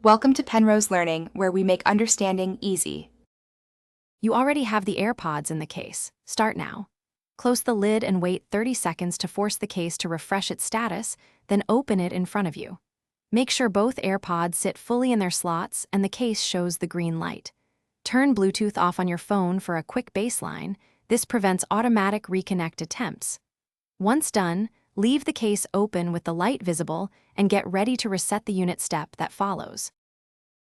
Welcome to Penrose Learning, where we make understanding easy. You already have the AirPods in the case. Start now. Close the lid and wait 30 seconds to force the case to refresh its status, then open it in front of you. Make sure both AirPods sit fully in their slots and the case shows the green light. Turn Bluetooth off on your phone for a quick baseline. This prevents automatic reconnect attempts. Once done, leave the case open with the light visible and get ready to reset the unit step that follows.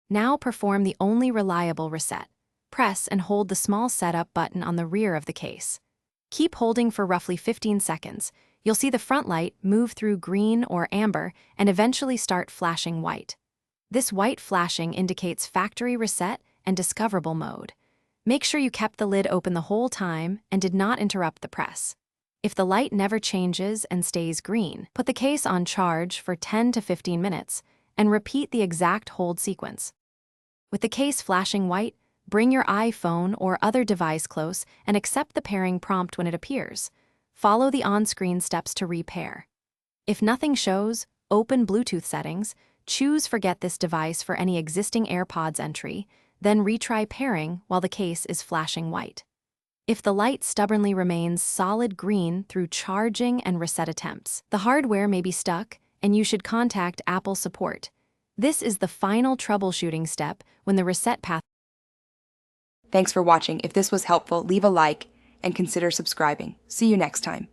Now perform the only reliable reset. Press and hold the small setup button on the rear of the case. Keep holding for roughly 15 seconds. You'll see the front light move through green or amber and eventually start flashing white. This white flashing indicates factory reset and discoverable mode. Make sure you kept the lid open the whole time and did not interrupt the press. If the light never changes and stays green, put the case on charge for 10 to 15 minutes and repeat the exact hold sequence. With the case flashing white, bring your iPhone or other device close and accept the pairing prompt when it appears. Follow the on-screen steps to repair. If nothing shows, open Bluetooth settings, choose Forget this device for any existing AirPods entry, then retry pairing while the case is flashing white. If the light stubbornly remains solid green through charging and reset attempts, the hardware may be stuck and you should contact Apple support. This is the final troubleshooting step when the reset path. Thanks for watching. If this was helpful, leave a like and consider subscribing. See you next time.